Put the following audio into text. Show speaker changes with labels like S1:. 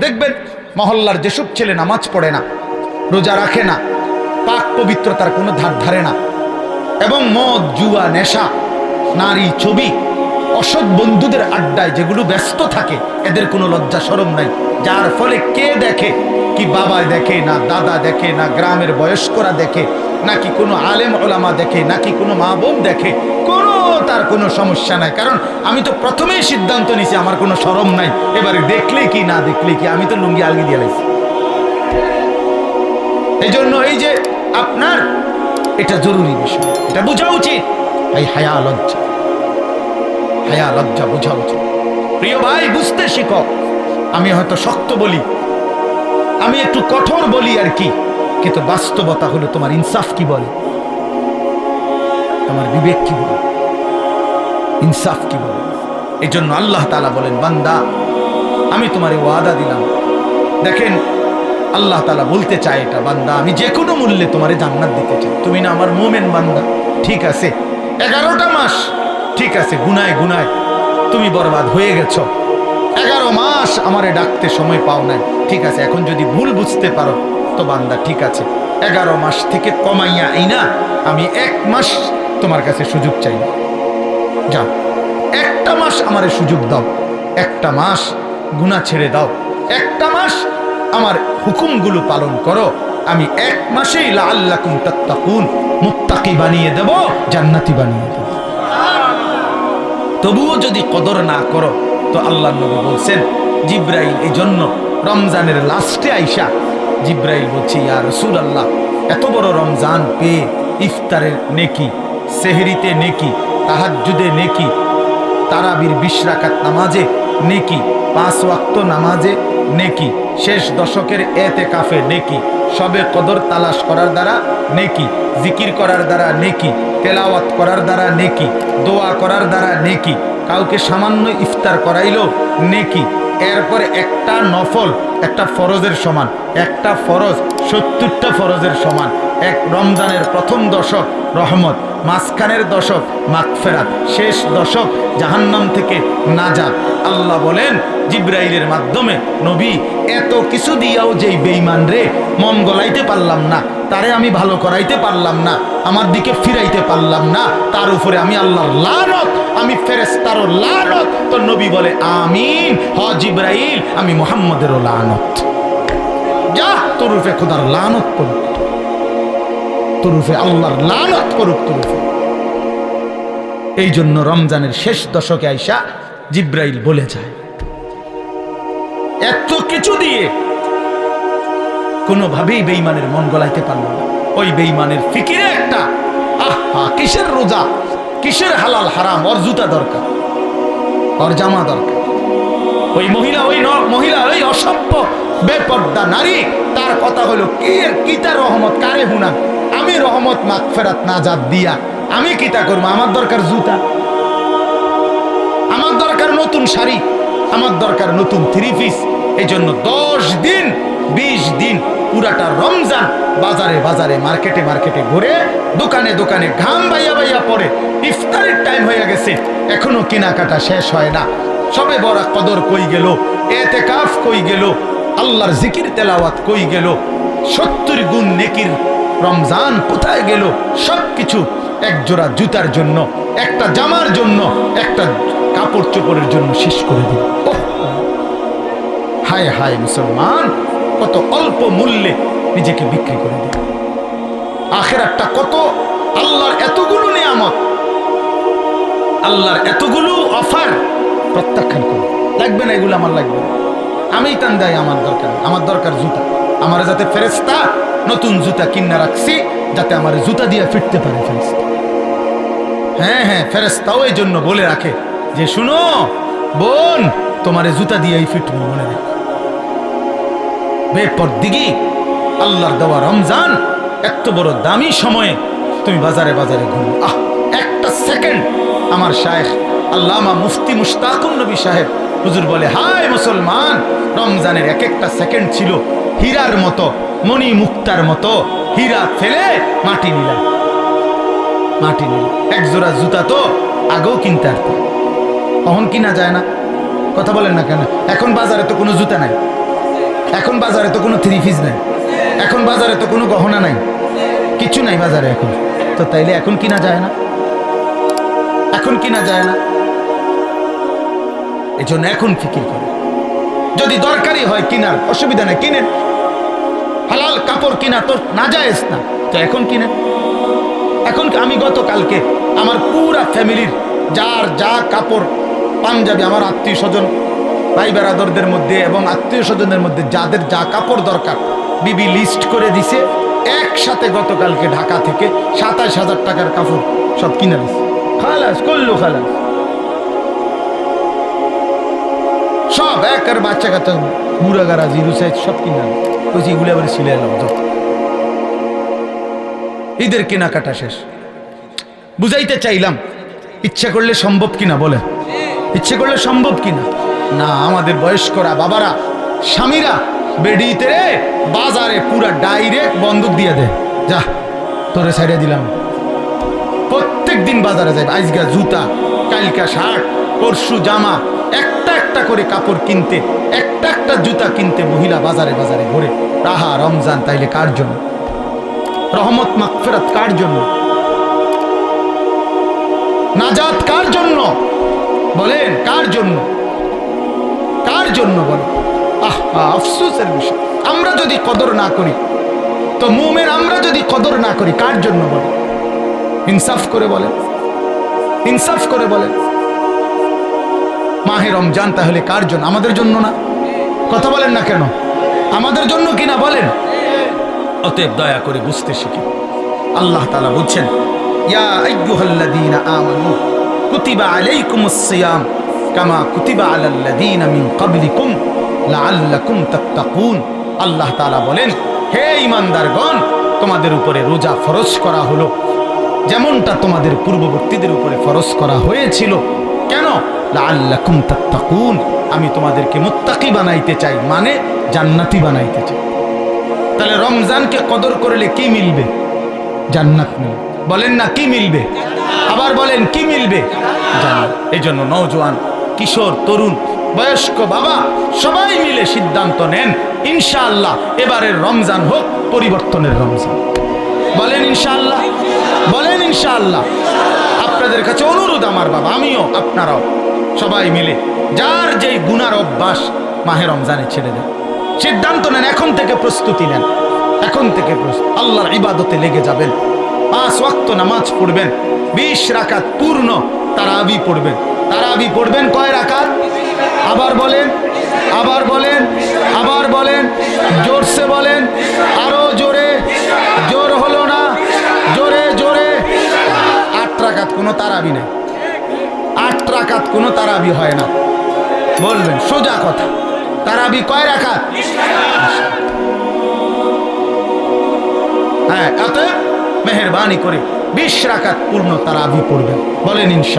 S1: দেখবেন মহল্লার যেসব ছেলে নামাজ পড়ে না, রোজা রাখে না, পাক পবিত্রতার কোনো ধার ধারে না, এবং মদ জুয়া নেশা নারী ছবি অসৎ বন্ধুদের আড্ডায় যেগুলো ব্যস্ত থাকে, এদের কোনো লজ্জা শরম নাই। যার ফলে কে দেখে, কি বাবা দেখে না, দাদা দেখে না, গ্রামের বয়স্করা দেখে নাকি কোনো আলেম ওলামা দেখে নাকি কোনো মা বোন দেখে, কোনো তার কোনো সমস্যা নাই। কারণ আমি তো প্রথমেই সিদ্ধান্ত নিছি আমার কোনো শরম নাই, এবারে দেখলে কি না দেখলে কি, আমি তো লুঙ্গি আলগি দিয়ে লাইছি। এই জন্য এই যে আপনার এটা জরুরি বিষয়, এটা বোঝা উচিত। এই হায়া লজ্জা, হায়া লজ্জা বোঝা উচিত। প্রিয় ভাই, বুঝতে শিখো। আমি হয়তো শক্ত বলি, আমি একটু কঠোর বলি আর কি, কিন্তু বাস্তবতা হলো তোমার ইনসাফ কি বলে, তোমার বিবেক কি বলে, ইনসাফ কি বলে। এই জন্য আল্লাহ তাআলা বলেন, বান্দা আমি তোমারে ওয়াদা দিলাম। দেখেন আল্লাহ তাআলা বলতে চায় এটা, বান্দা আমি যে কোনো মূল্যে তোমারে জান্নাত দিতে চাই। তুমি না আমার মুমিন বান্দা, ঠিক আছে 11টা মাস, ঠিক আছে গুনায় গুনায় তুমি বরবাদ হয়ে গেছো, 11 মাস আমারে ডাকতে সময় পাও নাই, ঠিক আছে। এখন যদি ভুল বুঝতে পারো তো বান্দা ঠিক আছে, 11 মাস থেকে কমাইয়া আইনা আমি 1 মাস তোমার কাছে সুযোগ চাই, যাও 1টা মাস আমারে সুযোগ দাও, 1টা মাস গুনাহ ছেড়ে দাও, 1টা মাস আমার হুকুমগুলো পালন করো, আমি 1 মাসেই লাআল্লাকুম তাত্তাকুন মুত্তাকি বানিয়ে দেব, জান্নাতি বানিয়ে দেব। তবুও যদি কদর না করো তো আল্লাহর নবী বলছেন, জিব্রাইল এই জন্য রমজানের লাস্টে আইসা জিব্রাইল বলছে, ইয়া রাসূলুল্লাহ এত বড় রমজান পেয়ে ইফতারের নেকি, সেহরিতে নেকি, তাহাজ্জুদে নেকি, তারাবির 20 রাকাত নামাজে নেকি, 5 ওয়াক্ত নামাজে নেকি, শেষ দশকের এতেকাফে নেকি, সবে কদর তালাশ করার দ্বারা নেকি, জিকির করার দ্বারা নেকি, তেলাওয়াত করার দ্বারা নেকি, দোয়া করার দ্বারা নেকি, কাউকে সামান্য ইফতার করাইলো নেকি, এরপরে একটা নফল একটা ফরজের সমান, একটা ফরজ 70টা ফরজের সমান, এক রমজানের প্রথম দশক রহমত, মাঝখানের দশক মাগফিরাত, শেষ দশক জাহান্নাম থেকে নাজাত। আল্লাহ বলেন জিব্রাইলের মাধ্যমে, নবী এত কিছু দিয়াও যেই বেঈমান রে মন গলাইতে পারলাম না, তারে আমি ভালো করাইতে পারলাম না, আমার দিকে ফিরাইতে পারলাম না, তার উপরে আমি আল্লাহর লানত, আমি ফেরেশতারও লানত। তো নবী বলে আমিন, হ জিব্রাইল আমি মুহাম্মদেরও লানত। যা তোর উপরে খোদার লানত করুক, তোর উপরে আল্লাহর লানত করুক তোর উপরে। এই জন্য রমজানের শেষ দশকে আইসা জিব্রাইল বলে যায়, এত কিছু দিয়ে কোনোভাবেই বেঈমানের মন গলাইতে পারল না। ওই বেঈমানের ফিকিরে একটা, আহা কিসের রোজা, কিসের হালাল হারাম, ওর জুতা দরকার, ওর জামা দরকার। ওই মহিলা ওই অসভ্য বেপর্দা নারী, তার কথা হলো কিতা রহমত কারে হুনা, আমি রহমত মাগফিরাত নাজাত দিয়া আমি কিতা করবো, আমার দরকার জুতা, আমার দরকার নতুন শাড়ি, আমার দরকার নতুন 3 পিস। এই জন্য 10 দিন 20 দিন পুরাটা রমজান বাজারে বাজারে মার্কেটে মার্কেটে ঘুরে, দোকানে দোকানে ঘাম বাইয়া বাইয়া পড়ে, ইফতারের টাইম হয়ে গেছে এখনো কেনাকাটা শেষ হয় না, সবে বড় কদর কই গেল, এতেকাফ কই গেল, আল্লাহর জিকির তেলাওয়াত কই গেল, 70 গুণ নেকির রমজান কোথায় গেল, সবকিছু এক জোড়া জুতার জন্য, একটা জামার জন্য, একটা কাপড় চোপড়ের জন্য শেষ করে দিল। হায় হায় মুসলমান, কত অল্প মূল্যে নিজেকে বিক্রি করে দিল। আখিরাতটা কত, আল্লাহর এতগুলো নিয়ামত, আল্লাহর এতগুলো অফার প্রত্যাখ্যান করে, লাগবে না এগুলো, আমার লাগবে না, আমি টান দেয়, আমার দরকার, আমার দরকার জুতা, আমার যাতে ফেরেশতা নতুন জুতা কিনা রাখছি, যাতে আমার জুতা দিয়ে ফিরতে পারে ফেরেশতা। হ্যাঁ হ্যাঁ, ফেরেশতাও এই জন্য বলে রাখে যে শুনো বোন, তোমার জুতা দিয়েই ফিটবো, মনে রাখো। বেপরদিগি আল্লাহর দেওয়া রমজান, এত বড় দামি সময়ে তুমি বাজারে বাজারে ঘুরো, একটা সেকেন্ড। আমার শায়েখ আল্লামা মুফতি মুশতাকুন নবী সাহেব হুজুর বলে, হায় মুসলমান, রমজানের এক একটা সেকেন্ড ছিল হীরার মতো, মণি মুক্তার মতো, হীরা ফেলে মাটি নিলাম, মাটি নিল। এক জোড়া জুতা তো আগেও কিনতে আসতো, কখন কিনা যায় না, কথা বলেন না কেন? এখন বাজারে তো কোনো জুতা নাই, এখন বাজারে তো কোনো থ্রি পিস নাই, এখন বাজারে তো কোনো গহনা নাই, কিছু নাই বাজারে এখন। তো তাইলে এখন কিনা যায় না? এখন কিনা যায় না? এই জন্য এখন ফিকির করে, যদি দরকারি হয় কিনার অসুবিধা নেই, কিনেন। হালাল কাপড় কিনা তো না জায়েজ না, তো এখন কিনেন। এখন আমি গতকালকে আমার পুরা ফ্যামিলির যার যা কাপড় পাঞ্জাবি, আমার আত্মীয় স্বজন ভাই বেরাদরদের মধ্যে এবং আত্মীয় স্বজনের মধ্যে যাদের যা কাপড় দরকার বিবি লিস্ট করে দিছে, একসাথে গতকালকে ঢাকা থেকে 27,000 টাকার কাপড় সব কিনে দিছে। খালাস করলো, খালাস সব একের বাচ্চা কাচ্চা বুড়া গাড়া জিরো সাইজ সব কিনে বলছি, এগুলো আবার সিলে এলাম। ঈদের কেনাকাটা শেষ। বুঝাইতে চাইলাম ইচ্ছে করলে সম্ভব কিনা, বলে ইচ্ছে করলে সম্ভব কিনা? না, আমাদের বয়স্করা বাবারা স্বামীরা বেডিতে বাজারে পুরা ডাইরেক্ট বন্দুক দিয়ে দেয়, যা তোরে ছাড়িয়ে দিলাম। প্রত্যেক দিন বাজারে যায়, আজকা জুতা, কালকা শার্ট, পরশু জামা, একটা একটা করে কাপড় কিনতে, একটা একটা জুতা কিনতে মহিলা বাজারে বাজারে ঘুরে। রাহা রমজান তাইলে কার জন্য? রহমত মাগফিরাত কার জন্য? নাজাত কার জন্য? বলেন কার জন্য? কার জন্য বলেন? আফসোসের বিষয়, আমরা যদি কদর না করি তো মুমিন, আমরা যদি কদর না করি কার জন্য বলেন? ইনসাফ করে বলেন, ইনসাফ করে বলেন। মাহে রমজান তাহলে কার জন্য? আমাদের জন্য না? কথা বলেন না কেন? আমাদের জন্য কিনা বলেন? অতএব দয়া করে বুঝতে শিখি। আল্লাহ তাআলা বলছেন, ইয়া আইয়ুহাল্লাযীনা আমানু কুতিবা আলাইকুমুস সিয়াম কামা কুতিবা আলাল্লাযীনা মিন ক্বাবলিকুম লাআল্লাকুম তাত্তাকুন। আল্লাহ তাআলা বলেন, হে ঈমানদারগণ, তোমাদের উপরে রোজা ফরজ করা হলো যেমনটা তোমাদের পূর্ববর্তীদের উপরে ফরজ করা হয়েছিল। কেন? লাআল্লাকুম তাত্তাকুন, আমি তোমাদেরকে মুত্তাকি বানাইতে চাই, মানে জান্নাতি বানাইতে চাই। তাহলে রমজানকে কদর করলে কি মিলবে? জান্নাত মিলবে। বলেন না কি মিলবে? আবার বলেন কি মিলবে? জান্নাত। এই জন্য নওজোয়ান, কিশোর, তরুণ, বয়স্ক, বাবা সবাই মিলে সিদ্ধান্ত নেন, ইনশাআল্লাহ এবারের রমজান হোক পরিবর্তনের রমজান। বলেন ইনশাআল্লাহ, বলেন ইনশাআল্লাহ। আপনাদের কাছে অনুরোধ আমার বাবা, আমিও আপনারাও সবাই মিলে যার যেই গুনার অভ্যাস মাহে রমজানে ছেড়ে দেন। সিদ্ধান্ত নেন, এখন থেকে প্রস্তুতি নেন, এখন থেকে আল্লাহর ইবাদতে লেগে যাবেন। 5 ওয়াক্ত নামাজ পড়বেন, 20 রাকাত পূর্ণ তারাবি পড়বেন। তারাবি পড়বেন কয় রাকাত? আবার বলেন, আবার বলেন, আবার বলেন, জোরসে বলেন, আরো জোরে। জোর হলো না, জোরে জোরে। 8 রাকাত কোনো তারাবি নেই, 8 রাকাত কোনো তারাবি হয় না। বলবেন সোজা কথা, তারাবি কয় রাকাত? হ্যাঁ, অতএব মেহেরবানি করে 20 রাকাত পূর্ণ তারাবি পড়বেন। বলেন ইনশাআল্লাহ।